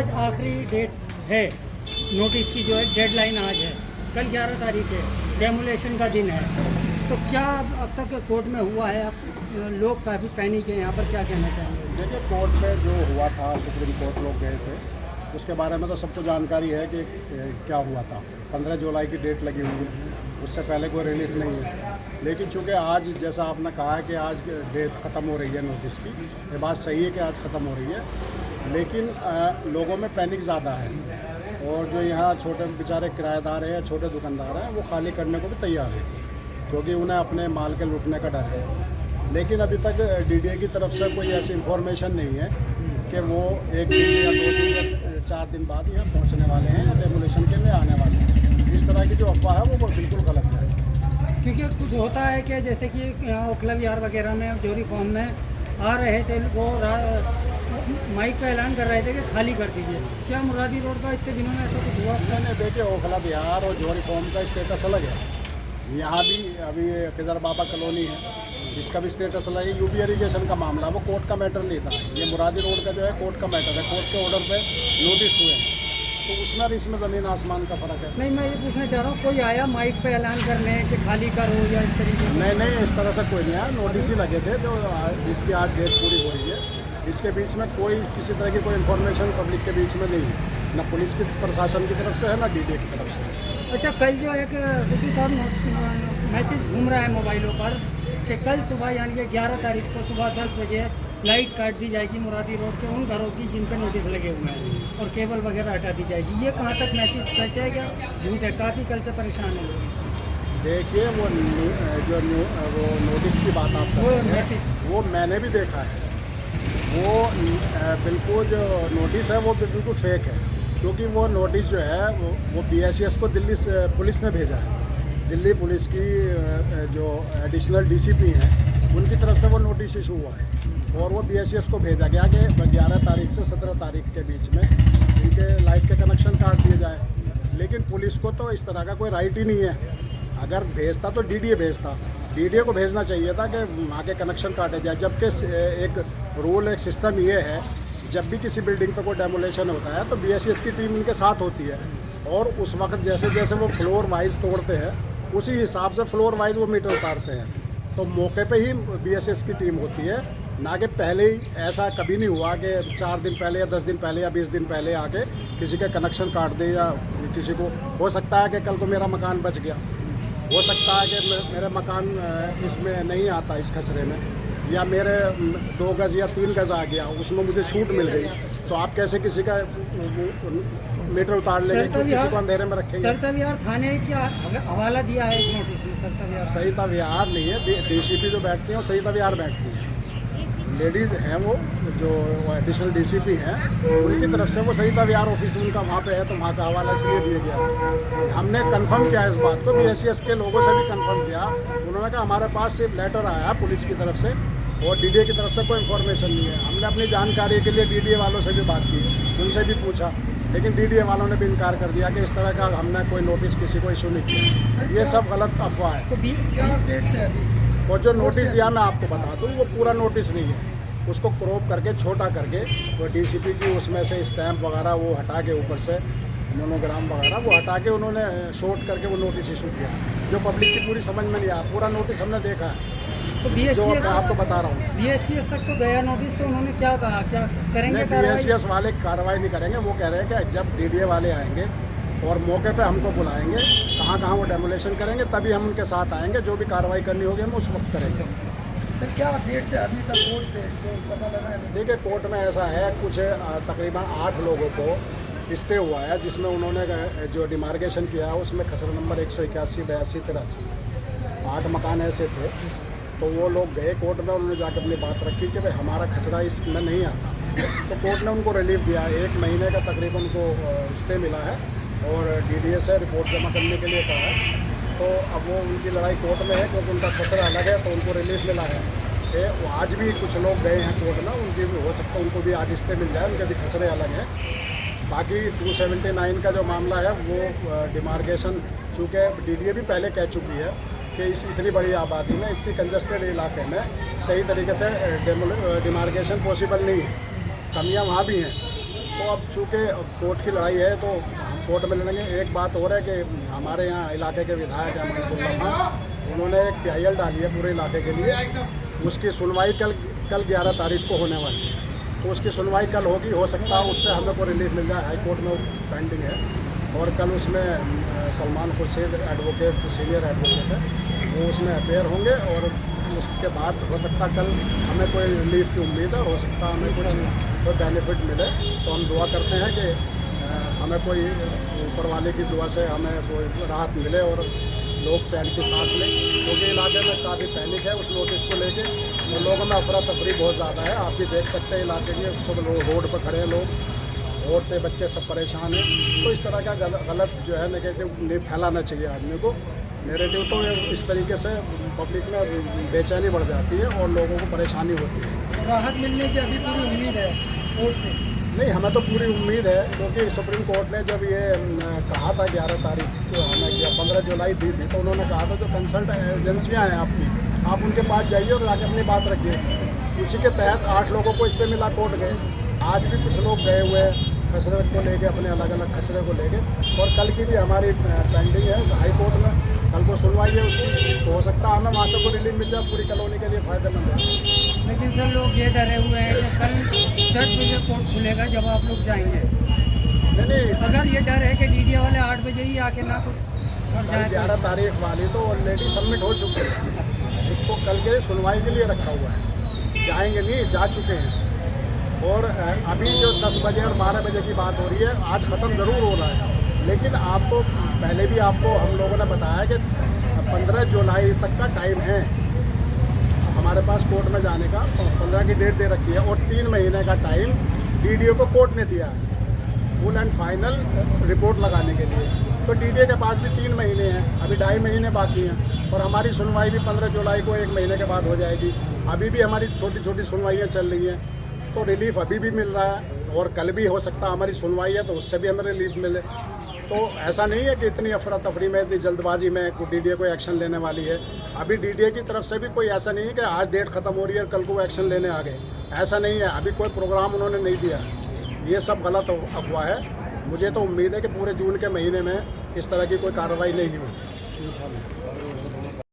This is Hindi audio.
आज आखिरी डेट है नोटिस की, जो है डेडलाइन आज है, कल 11 तारीख है, डेमोलेशन का दिन है। तो क्या अब तक कोर्ट में हुआ है? अब लोग काफ़ी पैनिक है यहाँ पर, क्या कहना चाहेंगे? देखिए, कोर्ट में जो हुआ था, सुप्रीम कोर्ट लोग गए थे, उसके बारे में तो सबको जानकारी है कि क्या हुआ था। 15 जुलाई की डेट लगी हुई है, उससे पहले कोई रिलीफ नहीं है। लेकिन चूँकि आज, जैसा आपने कहा है कि आज डेट ख़त्म हो रही है नोटिस की, ये बात सही है कि आज ख़त्म हो रही है, लेकिन लोगों में पैनिक ज़्यादा है। और जो यहाँ छोटे बेचारे किराएदार हैं या छोटे दुकानदार हैं, वो खाली करने को भी तैयार हैं, क्योंकि उन्हें अपने माल के लूटने का डर है। लेकिन अभी तक डीडीए की तरफ से कोई ऐसी इन्फॉर्मेशन नहीं है कि वो 1 दिन या 2 दिन या 4 दिन बाद यहाँ पहुँचने वाले हैं या डेमोलेशन के लिए आने वाले हैं। इस तरह की जो अफवाह है वो बिल्कुल गलत है। क्योंकि कुछ होता है कि जैसे कि यहाँ ओखला विहार वगैरह में जोरी फॉर्म में आ रहे थे, वो माइक पे ऐलान कर रहे थे कि खाली कर दीजिए। क्या मुरादी रोड का इतने दिनों में ऐसा कुछ हुआ? मैंने देखे, ओखला विहार और जोरी फॉर्म का स्टेटस अलग है। यहाँ भी अभी किधर बाबा कॉलोनी है, इसका भी स्टेटस अलग है। यूपी इरीगेशन का मामला, वो कोर्ट का मैटर नहीं था। ये मुरादी रोड का जो है कोर्ट का मैटर है, कोर्ट के ऑर्डर पे नोटिस हुए हैं, तो उसमें और इसमें ज़मीन आसमान का फ़र्क है। नहीं, मैं ये पूछना चाह रहा हूँ, कोई आया माइक पे ऐलान करने कि खाली करो या इस तरीके से? नहीं, इस तरह से कोई नहीं आया। नोटिस ही लगे थे जो इसकी आज डेट पूरी हो रही है। इसके बीच में कोई किसी तरह की कोई इन्फॉर्मेशन पब्लिक के बीच में नहीं है, ना पुलिस की प्रशासन की तरफ से है, ना डीडीए की तरफ से। अच्छा, कल जो एक गुड्डू साहब मैसेज घूम रहा है मोबाइलों पर कि कल सुबह यानी कि 11 तारीख को सुबह 10 बजे लाइट काट दी जाएगी मुरादी रोड के उन घरों की जिन पे नोटिस लगे हुए हैं, और केबल वगैरह हटा दी जाएगी। ये कहाँ तक मैसेज सच है या झूठ है? काफ़ी कल से परेशान है लोग। देखिए, वो नोटिस की बात आप कर रहे हैं, मैसेज वो मैंने भी देखा है। वो बिल्कुल जो नोटिस है वो बिल्कुल फेक है, क्योंकि वो नोटिस जो है वो BICS को दिल्ली से पुलिस ने भेजा है। दिल्ली पुलिस की जो एडिशनल DCP हैं, उनकी तरफ से वो नोटिस इशू हुआ है, और वो BICS को भेजा गया कि 11 तारीख से 17 तारीख के बीच में इनके लाइट के कनेक्शन काट दिए जाए। लेकिन पुलिस को तो इस तरह का कोई राइट ही नहीं है। अगर भेजता तो DDA भेजता, DDA को भेजना चाहिए था कि वहाँ के कनेक्शन काटे जाए। जबकि एक रूल, एक सिस्टम ये है, जब भी किसी बिल्डिंग पर कोई डेमोलेशन होता है तो BICS की टीम इनके साथ होती है, और उस वक्त जैसे जैसे वो फ्लोर वाइज तोड़ते हैं, उसी हिसाब से फ्लोर वाइज वो मीटर उतारते हैं। तो मौके पे ही BICS की टीम होती है, ना कि पहले ही। ऐसा कभी नहीं हुआ कि 4 दिन पहले या 10 दिन पहले या 20 दिन पहले आके किसी का कनेक्शन काट दे, या किसी को हो सकता है कि कल को मेरा मकान बच गया, हो सकता है कि मेरा मकान इसमें नहीं आता, इस खसरे में, या मेरे 2 गज़ या 3 गज़ आ गया, उसमें मुझे छूट मिल गई, तो आप कैसे किसी का मीटर उतार लेंगे, किसी को अंधेरे में रखेंगे? सरता विहार थाने क्या हवाला दिया है इस नोटिस में? सरता विहार सरिता विहार नहीं है, DCP जो बैठती हैं वो सरिता विहार बैठती हैं। लेडीज़ हैं वो, जो एडिशनल DCP हैं, उनकी तरफ से वो सरिता विहार ऑफिस उनका वहाँ पे है, तो वहाँ का हवाला इसलिए दिया गया। हमने कंफर्म किया इस बात को, BICS के लोगों से भी कंफर्म किया। उन्होंने कहा हमारे पास सिर्फ लेटर आया पुलिस की तरफ से, और DDA की तरफ से कोई इन्फॉर्मेशन नहीं है। हमने अपनी जानकारी के लिए DDA वालों से भी बात की, उनसे भी पूछा, लेकिन DDA वालों ने भी इनकार कर दिया कि इस तरह का हमने कोई नोटिस किसी को इशू नहीं किया। ये सब गलत अफवाह है। तो क्या डेट से अभी और जो नोटिस दिया, मैं आपको बता दूँ, वो पूरा नोटिस नहीं है। उसको क्रॉप करके, छोटा करके, वो DCP की उसमें से स्टैम्प वगैरह वो हटा के, ऊपर से मोनोग्राम वगैरह वो हटा के उन्होंने शॉर्ट करके वो नोटिस इशू किया, जो पब्लिक की पूरी समझ में नहीं आया। पूरा नोटिस हमने देखा है, तो जो मैं आपको बता रहा हूँ। BICS तक तो गया नोटिस, तो उन्होंने क्या कहा, क्या करेंगे? BICS वाले कार्रवाई नहीं करेंगे। वो कह रहे हैं कि जब DDA वाले आएंगे और मौके पे हमको बुलाएंगे, कहाँ कहाँ वो डेमोलेशन करेंगे, तभी हम उनके साथ आएंगे। जो भी कार्रवाई करनी होगी हम उस वक्त करेंगे। सर, क्या डेट से अभी तक कोर्ट से जो पता लगा है? देखिए, कोर्ट में ऐसा है, कुछ तकरीबन 8 लोगों को स्टे हुआ है, जिसमें उन्होंने जो डिमार्केशन किया है उसमें खसरा नंबर 181, 82, 83 8 मकान ऐसे थे। तो वो लोग गए कोर्ट में, उन्होंने जाकर अपनी बात रखी कि भाई हमारा खसरा इसमें नहीं आता। तो कोर्ट ने उनको रिलीफ दिया, 1 महीने का तकरीबन उनको स्टे मिला है, और DDA से रिपोर्ट जमा करने के लिए कहा है। तो अब वो उनकी लड़ाई कोर्ट में है, क्योंकि उनका खसरा अलग है, तो उनको रिलीफ मिला है। वो आज भी कुछ लोग गए हैं कोर्ट में, उनकी भी हो सकता है उनको भी आज स्टे मिल जाए, उनके भी खसरे अलग हैं। बाकी 279 का जो मामला है वो डिमार्केशन, चूँकि DDA भी पहले कह चुकी है कि इस इतनी बड़ी आबादी में, इतनी कंजस्टेड इलाके में सही तरीके से डिमार्केशन पॉसिबल नहीं है, कमियां वहाँ भी हैं। तो अब चूँकि कोर्ट की लड़ाई है तो हम कोर्ट में लड़ेंगे। एक बात और है कि हमारे यहाँ इलाके के विधायक हैं महमूदुल्लाह खान, उन्होंने एक PIL डाली है पूरे इलाके के लिए। उसकी सुनवाई कल 11 तारीख को होने वाली है, तो उसकी सुनवाई कल होगी। हो सकता है उससे हमें कोई रिलीफ मिल जाए, हाई कोर्ट में पेंडिंग है। और कल उसमें Salman Khurshid advocate, senior advocate है, वो उसमें अपेयर होंगे और उसके बाद हो सकता कल हमें कोई रिलीफ की उम्मीद है, हो सकता हमें कोई बेनिफिट मिले। तो हम दुआ करते हैं कि हमें कोई ऊपर वाले की दुआ से हमें कोई राहत मिले और लोग चैन की सांस लें, क्योंकि इलाके में काफ़ी पैनिक है उस नोटिस को लेके और लोगों में अफरा तफरी बहुत ज़्यादा है। आप भी देख सकते हैं इलाके में सब लोग रोड पर खड़े हैं, लोग औरतें बच्चे सब परेशान हैं। तो इस तरह का गलत जो है नेगेटिव नहीं फैलाना चाहिए आदमी को। नेगेटिव तो इस तरीके से पब्लिक में बेचैनी बढ़ जाती है और लोगों को परेशानी होती है। राहत मिलने की अभी पूरी उम्मीद है कोर्ट से? नहीं, हमें तो पूरी उम्मीद है, क्योंकि सुप्रीम कोर्ट ने जब ये कहा था 11 तारीख को हमें 15 जुलाई दी थी, तो उन्होंने कहा था जो कंसल्ट एजेंसियाँ हैं आपकी, आप उनके पास जाइए और जाके अपनी बात रखिए। उसी के तहत 8 लोगों को इससे मिला कोर्ट गए। आज भी कुछ लोग गए हुए हैं खसरे को लेके, अपने अलग अलग खसरे को लेके। और कल की भी हमारी पेंडिंग है हाई कोर्ट में, कल को सुनवाई है उसकी, तो हो सकता है हमें वहाँ से कोई रिलीफ मिल जाए, पूरी कॉलोनी के लिए फ़ायदेमंद है। लेकिन सर लोग ये डरे हुए हैं कि कल 10 बजे कोर्ट खुलेगा जब आप लोग जाएंगे। नहीं, अगर ये डर है कि DDA वाले 8 बजे ही आके ना कुछ 11 तारीख वाली तो ऑलरेडी सबमिट हो चुकी है, उसको कल के सुनवाई के लिए रखा हुआ है। जाएंगे नहीं, जा चुके हैं। और अभी जो 10 बजे और 12 बजे की बात हो रही है, आज ख़त्म ज़रूर हो रहा है, लेकिन आपको पहले भी आपको हम लोगों ने बताया कि 15 जुलाई तक का टाइम है हमारे पास कोर्ट में जाने का। 15 की डेट दे रखी है और 3 महीने का टाइम DDO को कोर्ट ने दिया है फुल एंड फाइनल रिपोर्ट लगाने के लिए। तो DDA के पास भी 3 महीने हैं, अभी 2.5 महीने बाकी हैं और हमारी सुनवाई भी 15 जुलाई को 1 महीने के बाद हो जाएगी। अभी भी हमारी छोटी छोटी सुनवाइयाँ चल रही हैं, तो रिलीफ अभी भी मिल रहा है और कल भी हो सकता है हमारी सुनवाई है तो उससे भी हमें रिलीफ मिले। तो ऐसा नहीं है कि इतनी अफरा तफरी में, इतनी जल्दबाजी में DDA कोई एक्शन लेने वाली है। अभी DDA की तरफ से भी कोई ऐसा नहीं है कि आज डेट ख़त्म हो रही है और कल को एक्शन लेने आ गए, ऐसा नहीं है। अभी कोई प्रोग्राम उन्होंने नहीं दिया, ये सब गलत अफवाह है। मुझे तो उम्मीद है कि पूरे जून के महीने में इस तरह की कोई कार्रवाई नहीं हुई इंशाल्लाह।